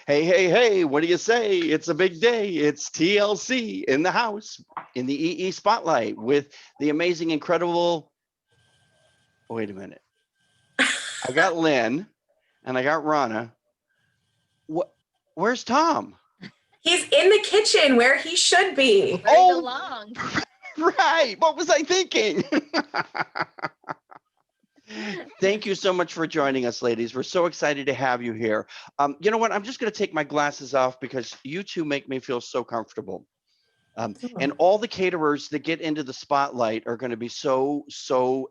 Hey, hey, hey, what do you say? It's a big day. It's TLC in the house in the EE Spotlight with the amazing, incredible. Wait a minute. I got Lynn and I got Ronna. What? Where's Tom? He's in the kitchen where he should be. Where he Oh, belongs. right. What was I thinking? Thank you so much for joining us, ladies. We're so excited to have you here. You know what? I'm just going to take my glasses off because you two make me feel so comfortable. And all the caterers that get into the spotlight are going to be so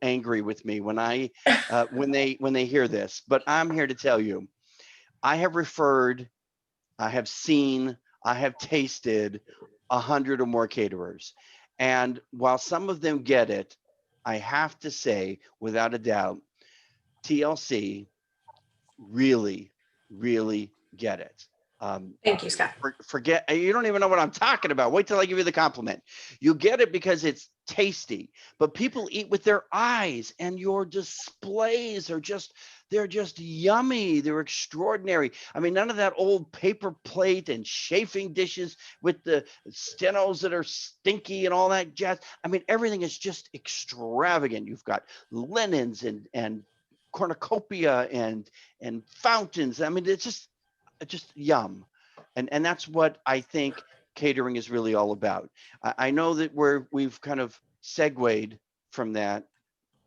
angry with me when they hear this. But I'm here to tell you, I have referred, I have seen, I have tasted 100 or more caterers, and while some of them get it, I have to say, without a doubt, TLC really, really get it. Um, Thank you, Scott. Forget, you don't even know what I'm talking about. Wait till I give you the compliment. You get it because it's tasty, but people eat with their eyes, and your displays are they're just yummy. They're extraordinary. I mean, none of that old paper plate and chafing dishes with the stenos that are stinky and all that jazz. I mean, everything is just extravagant. You've got linens and cornucopia and fountains. I mean, it's just yum. And that's what I think catering is really all about. I know that we've kind of segued from that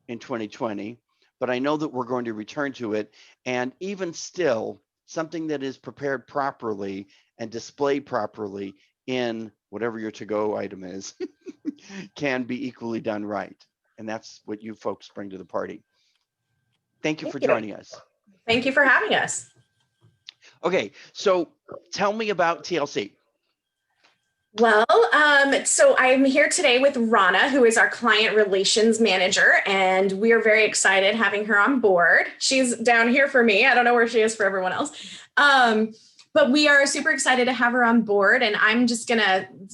in 2020, but I know that we're going to return to it. And even still, something that is prepared properly and displayed properly in whatever your to-go item is can be equally done right. And that's what you folks bring to the party. Thank you for joining us. Thank you for having us. Okay, so tell me about TLC. Well, so I'm here today with Ronna, who is our client relations manager, and we are very excited having her on board. She's down here for me. I don't know where she is for everyone else. But we are super excited to have her on board, and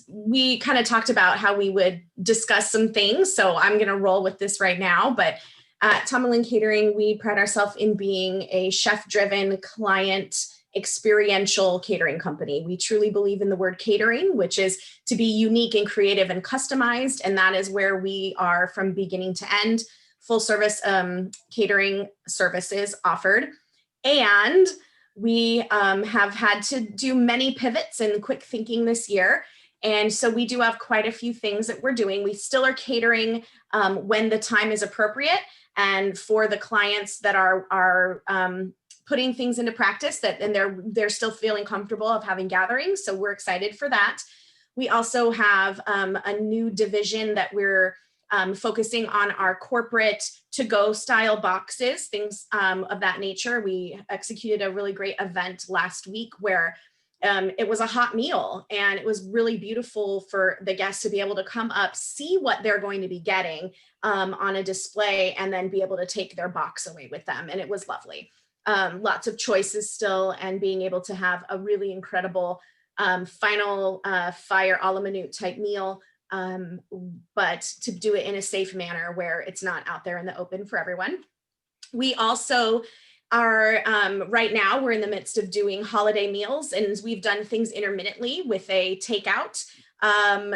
we kind of talked about how we would discuss some things, so I'm gonna roll with this right now. But at Tom Lin Catering, we pride ourselves in being a chef-driven, client experiential catering company. We truly believe in the word catering, which is to be unique and creative and customized. And that is where we are from beginning to end, full service catering services offered. And we have had to do many pivots and quick thinking this year. And so we do have quite a few things that we're doing. We still are catering when the time is appropriate. And for the clients that are putting things into practice and they're still feeling comfortable of having gatherings. So we're excited for that. We also have a new division that we're focusing on our corporate to-go style boxes, things of that nature. We executed a really great event last week where it was a hot meal, and it was really beautiful for the guests to be able to come up, see what they're going to be getting on a display, and then be able to take their box away with them. And it was lovely. Lots of choices still, and being able to have a really incredible final fire alamenu type meal, but to do it in a safe manner where it's not out there in the open for everyone. We also are right now we're in the midst of doing holiday meals, and we've done things intermittently with a takeout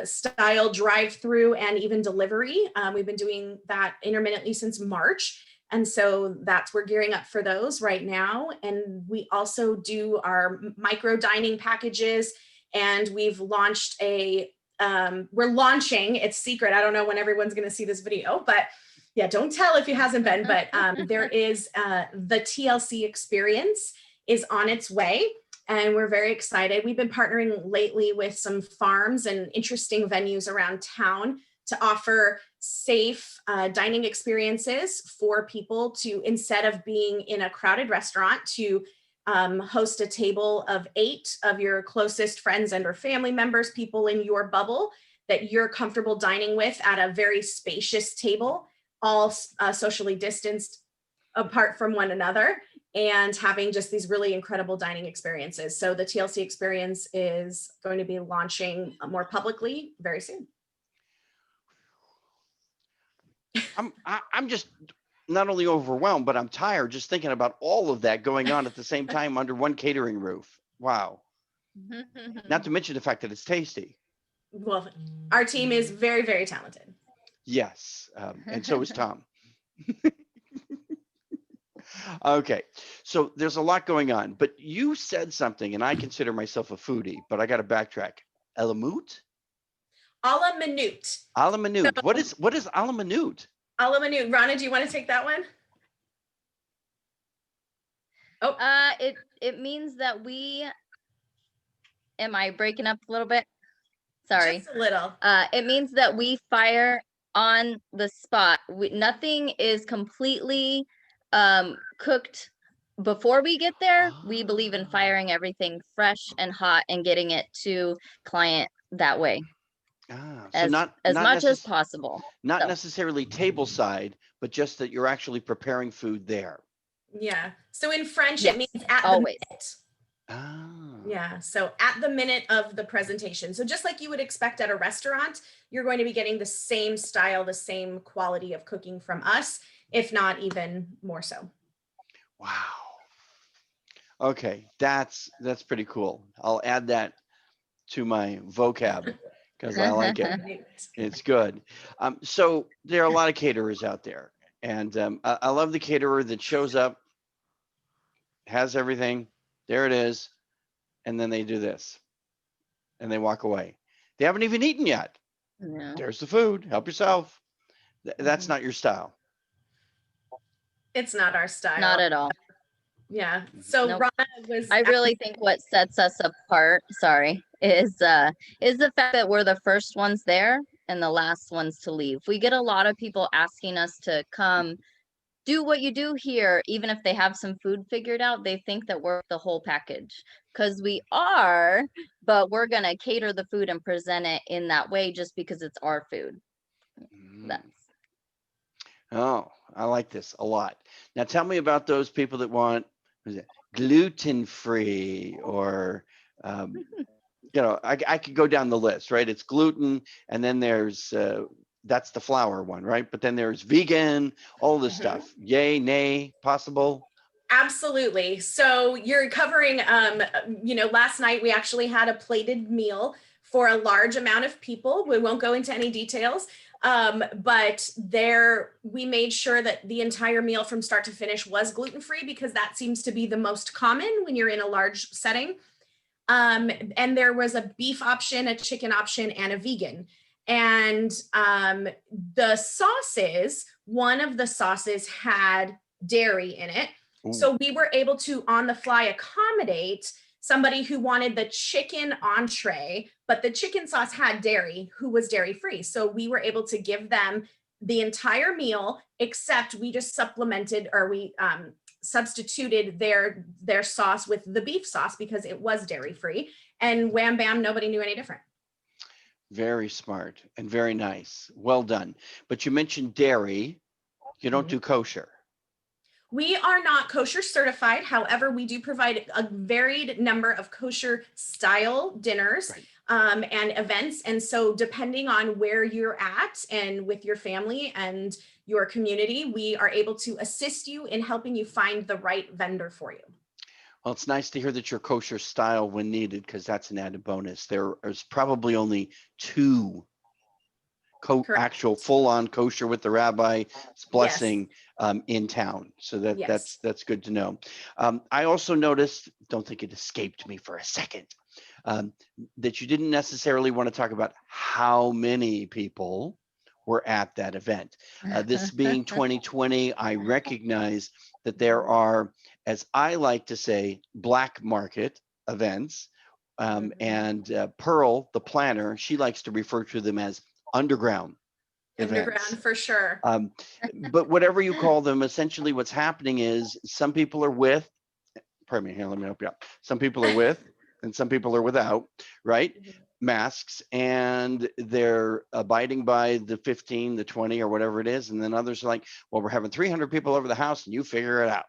style drive-through and even delivery. We've been doing that intermittently since March. And so we're gearing up for those right now. And we also do our micro dining packages, and we've launched we're launching, it's secret. I don't know when everyone's going to see this video, but yeah, don't tell if it hasn't been, but there is the TLC experience is on its way. And we're very excited. We've been partnering lately with some farms and interesting venues around town to offer safe dining experiences for people to, instead of being in a crowded restaurant, to host a table of 8 of your closest friends and or family members, people in your bubble that you're comfortable dining with at a very spacious table, all socially distanced apart from one another, and having just these really incredible dining experiences. So the TLC experience is going to be launching more publicly very soon. I'm just not only overwhelmed, but I'm tired just thinking about all of that going on at the same time under one catering roof. Wow. Not to mention the fact that it's tasty. Well, our team is very, very talented. Yes. And so is Tom. Okay. So there's a lot going on, but you said something, and I consider myself a foodie, but I got to backtrack. Elamut? A la minute. Alamanut. What is alamanut? A la minute. Ronna, do you want to take that one? Oh. It means that we. Am I breaking up a little bit? Sorry. Just a little. It means that we fire on the spot. Nothing is completely cooked before we get there. We believe in firing everything fresh and hot and getting it to client that way. So not much as possible. Not necessarily table side, but just that you're actually preparing food there. Yeah. So in French, yes, it means at always. the minute. Yeah. So at the minute of the presentation. So just like you would expect at a restaurant, you're going to be getting the same style, the same quality of cooking from us, if not even more so. Wow. Okay. That's pretty cool. I'll add that to my vocab because I like it. It's good. So there are a lot of caterers out there, and I love the caterer that shows up, has everything, there it is, and then they do this, and they walk away. They haven't even eaten yet. Yeah. There's the food. Help yourself. That's not your style. It's not our style. Not at all. Yeah. So nope. Ronna was. I really think what sets us apart, is the fact that we're the first ones there and the last ones to leave. We get a lot of people asking us to come do what you do here, even if they have some food figured out. They think that we're the whole package, because we are, but we're gonna cater the food and present it in that way just because it's our food. Oh, I like this a lot. Now tell me about those people that want gluten-free, or I could go down the list, right? It's gluten, and then there's that's the flour one, right? But then there's vegan, all this stuff. Yay, nay, possible? Absolutely. So you're covering, last night we actually had a plated meal for a large amount of people. We won't go into any details, but we made sure that the entire meal from start to finish was gluten-free, because that seems to be the most common when you're in a large setting. And there was a beef option, a chicken option, and a vegan. And the sauces, one of the sauces had dairy in it. Ooh. So we were able to, on the fly, accommodate somebody who wanted the chicken entree, but the chicken sauce had dairy, who was dairy free. So we were able to give them the entire meal, except we just supplemented, or we substituted their sauce with the beef sauce because it was dairy free, and wham bam, nobody knew any different. Very smart and very nice. Well done. But you mentioned dairy. You don't do kosher. We are not kosher certified. However, we do provide a varied number of kosher style dinners, right, and events. And so depending on where you're at and with your family and your community, we are able to assist you in helping you find the right vendor for you. Well, it's nice to hear that you're kosher style when needed, because that's an added bonus. There's probably only 2 actual full-on kosher with the rabbi's blessing, yes, in town. So yes, that's good to know. I also noticed, don't think it escaped me for a second, that you didn't necessarily want to talk about how many people were at that event. This being 2020, I recognize that there are, as I like to say, black market events. And Pearl, the planner, she likes to refer to them as underground events. For sure. But whatever you call them, essentially what's happening is some people are with, pardon me, here, let me help you out. Some people are with and some people are without, right? Masks, and they're abiding by the 15, the 20, or whatever it is. And then others are like, well, we're having 300 people over the house and you figure it out.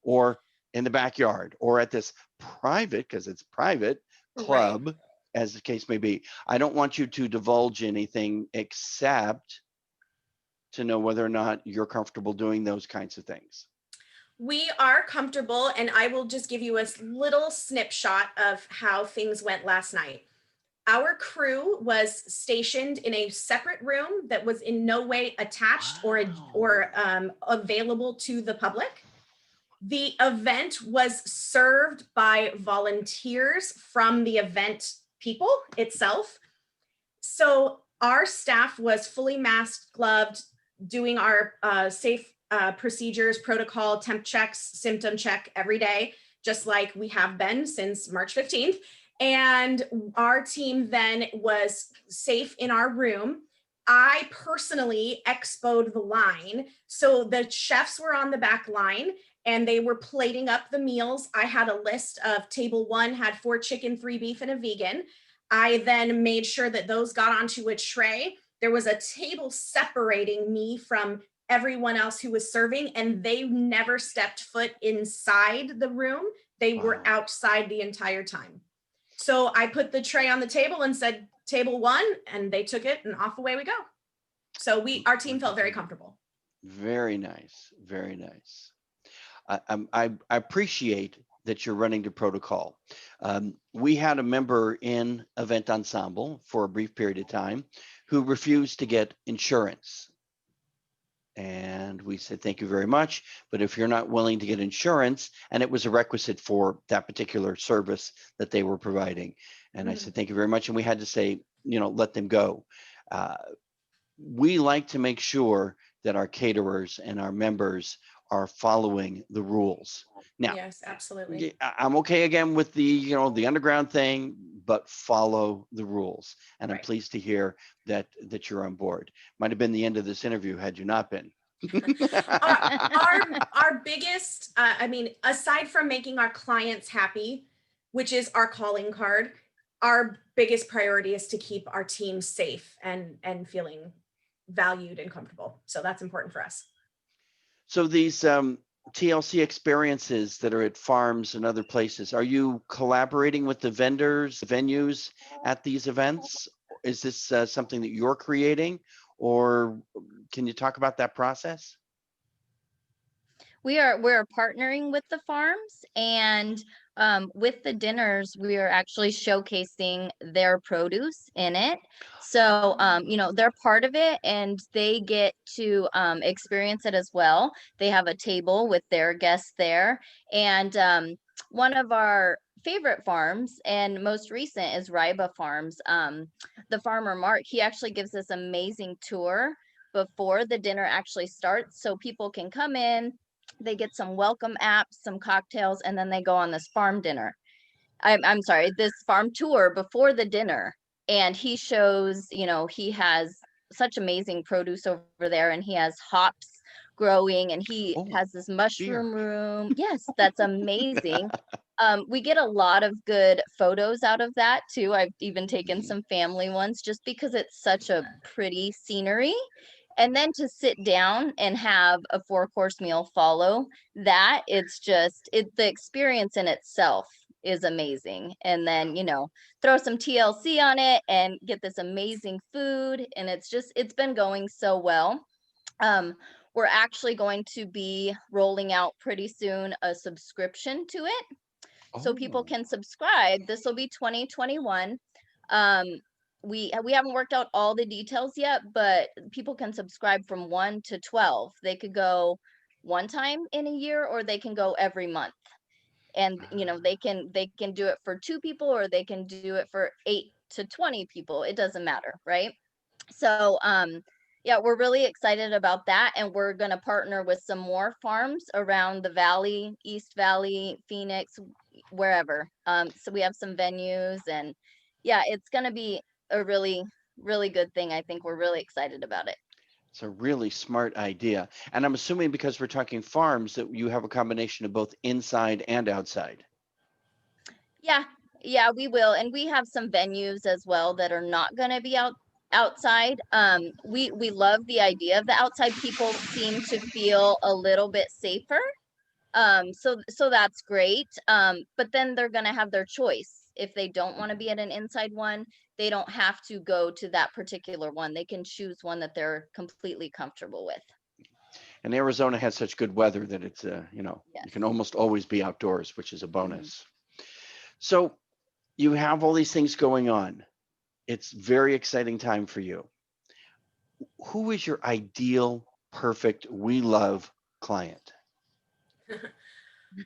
Or in the backyard, or at this private, because it's private, club, right, as the case may be. I don't want you to divulge anything except to know whether or not you're comfortable doing those kinds of things. We are comfortable, and I will just give you a little snapshot of how things went last night. Our crew was stationed in a separate room that was in no way attached or available to the public. The event was served by volunteers from the event people itself. So our staff was fully masked, gloved, doing our safe procedures, protocol, temp checks, symptom check every day, just like we have been since March 15th. And our team then was safe in our room. I personally expoed the line. So the chefs were on the back line and they were plating up the meals. I had a list of table 1 had 4 chicken, 3 beef, and a vegan. I then made sure that those got onto a tray. There was a table separating me from everyone else who was serving, and they never stepped foot inside the room. They were outside the entire time. So I put the tray on the table and said, table 1, and they took it and off away we go. So our team felt very comfortable. Very nice. Very nice. I appreciate that you're running the protocol. We had a member in Event Ensemble for a brief period of time who refused to get insurance. And we said, thank you very much. But if you're not willing to get insurance, and it was a requisite for that particular service that they were providing. And I said, thank you very much. And we had to say, let them go. We like to make sure that our caterers and our members are following the rules. Now, yes, absolutely. I'm okay again with the underground thing, but follow the rules. And I'm pleased to hear that you're on board. Might have been the end of this interview had you not been. our biggest, aside from making our clients happy, which is our calling card, our biggest priority is to keep our team safe and feeling valued and comfortable. So that's important for us. So these TLC experiences that are at farms and other places, are you collaborating with the vendors, the venues at these events? Is this something that you're creating, or can you talk about that process? We're partnering with the farms, and with the dinners, we are actually showcasing their produce in it. So they're part of it, and they get to experience it as well. They have a table with their guests there, and one of our favorite farms and most recent is Ryba Farms. The farmer Mark, he actually gives this amazing tour before the dinner actually starts, so people can come in. They get some welcome apps, some cocktails, and then they go on this farm dinner. I'm sorry, this farm tour before the dinner. And he shows, he has such amazing produce over there, and he has hops growing, and he has this mushroom room. Yes, that's amazing. We get a lot of good photos out of that too. I've even taken some family ones just because it's such a pretty scenery. And then to sit down and have a 4-course meal follow that, the experience in itself is amazing. And then, throw some TLC on it and get this amazing food. And it's been going so well. We're actually going to be rolling out pretty soon a subscription to it. So people can subscribe. This will be 2021. We haven't worked out all the details yet, but people can subscribe from 1 to 12. They could go one time in a year, or they can go every month. And they can do it for 2 people, or they can do it for 8 to 20 people. It doesn't matter, right? So yeah, we're really excited about that, and we're going to partner with some more farms around the valley, East Valley, Phoenix, wherever. So we have some venues, and yeah, it's going to be a really, really good thing. I think we're really excited about it. It's a really smart idea. And I'm assuming because we're talking farms that you have a combination of both inside and outside. Yeah, we will. And we have some venues as well that are not going to be outside. We love the idea of the outside. People seem to feel a little bit safer. So that's great. But then they're going to have their choice. If they don't want to be at an inside one, they don't have to go to that particular one. They can choose one that they're completely comfortable with. And Arizona has such good weather that it's, you know, you Yes. can almost always be outdoors, which is a bonus. So you have all these things going on. It's very exciting time for you. Who is your ideal, perfect, we love client?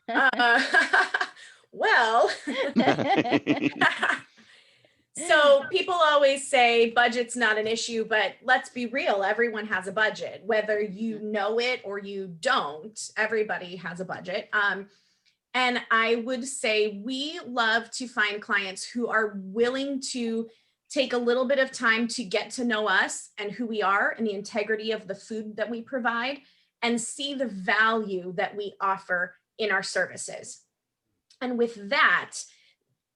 Uh, well, so people always say budget's not an issue, but let's be real, everyone has a budget. Whether you know it or you don't, everybody has a budget. And I would say we love to find clients who are willing to take a little bit of time to get to know us and who we are and the integrity of the food that we provide and see the value that we offer in our services. And with that,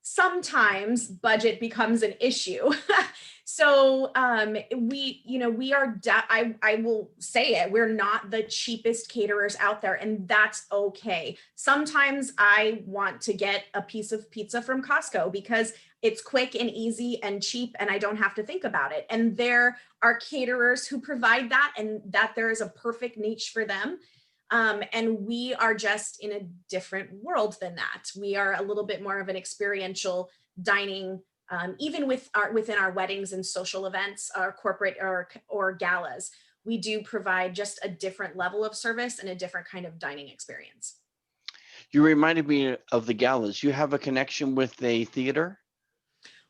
sometimes budget becomes an issue. So we are, I will say it, we're not the cheapest caterers out there, and that's okay. Sometimes I want to get a piece of pizza from Costco because it's quick and easy and cheap and I don't have to think about it. And there are caterers who provide that, and that there is a perfect niche for them. And we are just in a different world than that. We are a little bit more of an experiential dining, even within our weddings and social events, our corporate or galas. We do provide just a different level of service and a different kind of dining experience. You reminded me of the galas. You have a connection with a theater?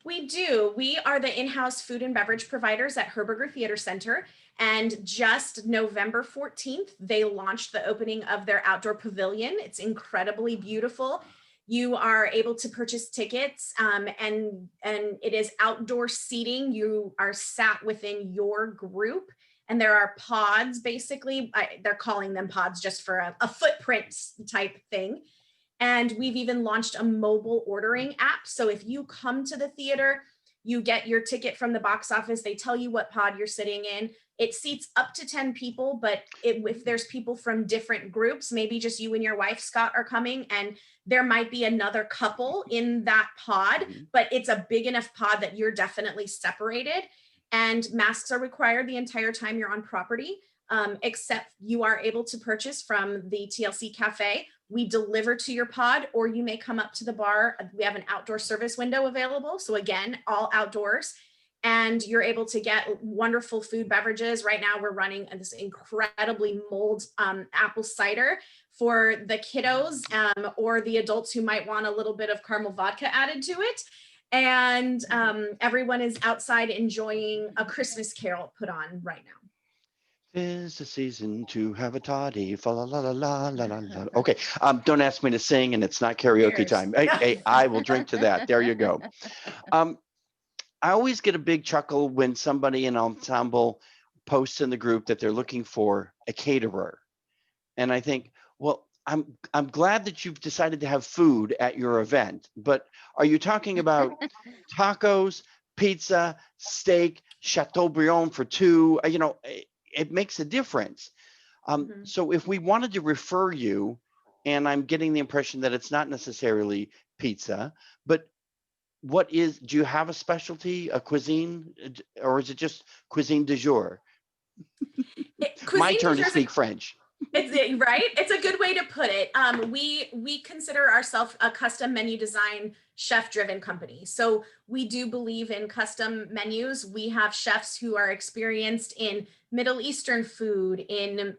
We do. We are the in-house food and beverage providers at Herberger Theater Center. And just November 14th, they launched the opening of their outdoor pavilion. It's incredibly beautiful. You are able to purchase tickets, and it is outdoor seating. You are sat within your group, and there are pods, basically. They're calling them pods just for a footprint type thing. And we've even launched a mobile ordering app. So if you come to the theater, you get your ticket from the box office. They tell you what pod you're sitting in. It seats up to 10 people, but if there's people from different groups, maybe just you and your wife, Scott, are coming, and there might be another couple in that pod, but it's a big enough pod that you're definitely separated. And masks are required the entire time you're on property, except you are able to purchase from the TLC Cafe. We deliver to your pod, or you may come up to the bar. We have an outdoor service window available. So again, all outdoors, and you're able to get wonderful food beverages. Right now we're running this incredibly mulled apple cider for the kiddos or the adults who might want a little bit of caramel vodka added to it. And everyone is outside enjoying a Christmas carol put on right now. 'Tis the season to have a toddy. Fa la la la la la la la. Okay, don't ask me to sing, and it's not karaoke Cheers. time. Hey, I will drink to that. There you go. I always get a big chuckle when somebody in ensemble posts in the group that they're looking for a caterer, and I think, well, I'm glad that you've decided to have food at your event, but are you talking about tacos, pizza, steak, Chateaubriand for two? You know, it makes a difference. So if we wanted to refer you, and I'm getting the impression that it's not necessarily pizza, but do you have a specialty, a cuisine, or is it just cuisine du jour? My turn to speak French. It's right. It's a good way to put it. We consider ourselves a custom menu design chef driven company. So we do believe in custom menus. We have chefs who are experienced in Middle Eastern food, in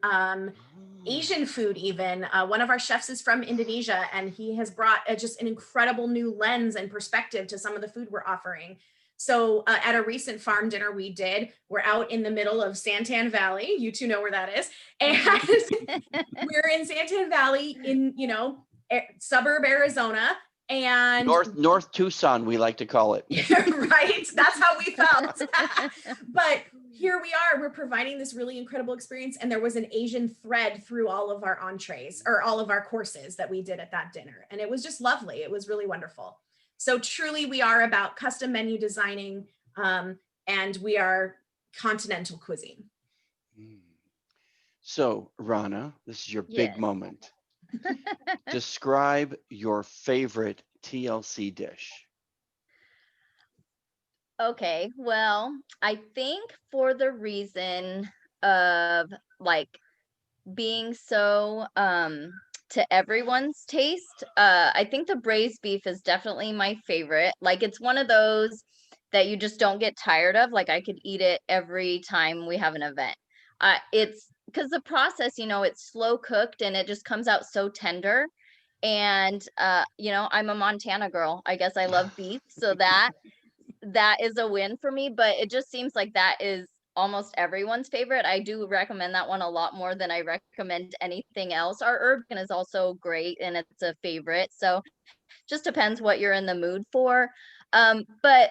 Asian food even. One of our chefs is from Indonesia, and he has brought just an incredible new lens and perspective to some of the food we're offering. So at a recent farm dinner we did, we're out in the middle of Santan Valley. You two know where that is. And we're in Santan Valley in, suburb Arizona. And North Tucson, we like to call it. Right. That's how we felt. But here we are, we're providing this really incredible experience. And there was an Asian thread through all of our entrees, or all of our courses that we did at that dinner. And it was just lovely. It was really wonderful. So truly we are about custom menu designing, and we are continental cuisine. So Ronna, this is your big Yes. moment. Describe your favorite TLC dish. Okay, well, I think for the reason of like being so to everyone's taste. I think the braised beef is definitely my favorite. Like it's one of those that you just don't get tired of. Like I could eat it every time we have an event. It's because the process, you know, it's slow cooked and it just comes out so tender. And you know, I'm a Montana girl. I guess I love beef, so that is a win for me, but it just seems like that is almost everyone's favorite. I do recommend that one a lot more than I recommend anything else. Our urban is also great and it's a favorite. So just depends what you're in the mood for. But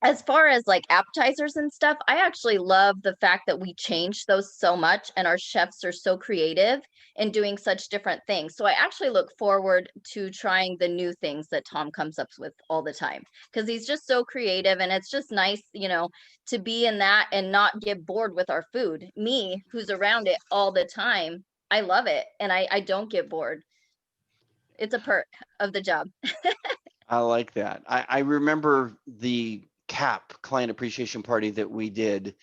as far as like appetizers and stuff, I actually love the fact that we changed those so much and our chefs are so creative in doing such different things. So I actually look forward to trying the new things that Tom comes up with all the time because he's just so creative and it's just nice, you know, to be in that and not get bored with our food. Me, who's around it all the time, I love it and I don't get bored. It's a perk of the job. I like that. I remember the CAP, client appreciation party, that we did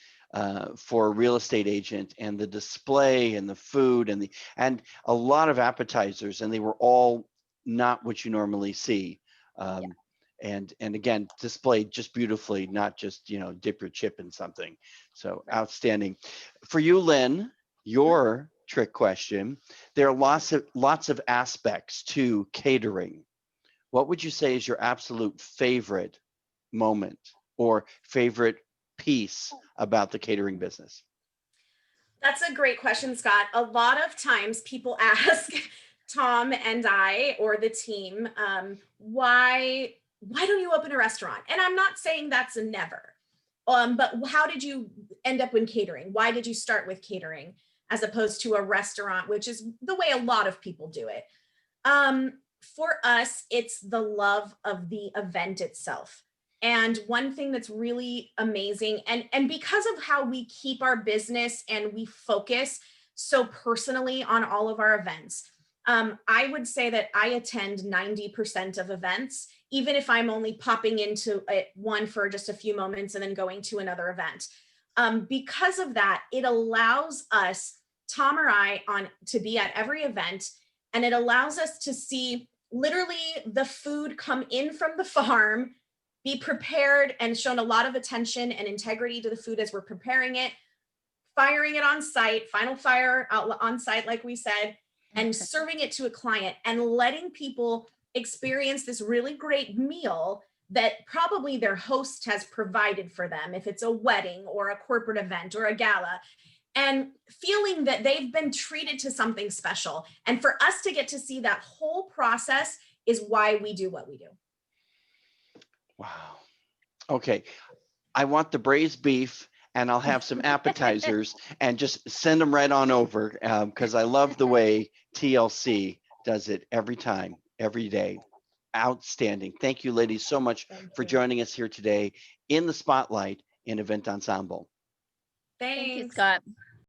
for a real estate agent, and the display and the food and a lot of appetizers, and they were all not what you normally see. And again, displayed just beautifully, not just, you know, dip your chip in something. So outstanding. For you, Lynn, your trick question. There are lots of aspects to catering. What would you say is your absolute favorite moment or favorite piece about the catering business? That's a great question, Scott. A lot of times people ask Tom and I or the team, why don't you open a restaurant? And I'm not saying that's a never. But how did you end up in catering? Why did you start with catering as opposed to a restaurant, which is the way a lot of people do it? For us, it's the love of the event itself. And one thing that's really amazing, and because of how we keep our business and we focus so personally on all of our events, I would say that I attend 90% of events, even if I'm only popping into one for just a few moments and then going to another event. Because of that, it allows us, Tom or I, to be at every event, and it allows us to see literally the food come in from the farm, be prepared and shown a lot of attention and integrity to the food as we're preparing it, firing it on site, final fire on site, like we said, and serving it to a client and letting people experience this really great meal that probably their host has provided for them, if it's a wedding or a corporate event or a gala, and feeling that they've been treated to something special. And for us to get to see that whole process is why we do what we do. Wow. Okay. I want the braised beef, and I'll have some appetizers and just send them right on over because I love the way TLC does it every time, every day. Outstanding. Thank you, ladies, so much for joining us here today in the Spotlight in Event Ensemble. Thanks. Thank you, Scott.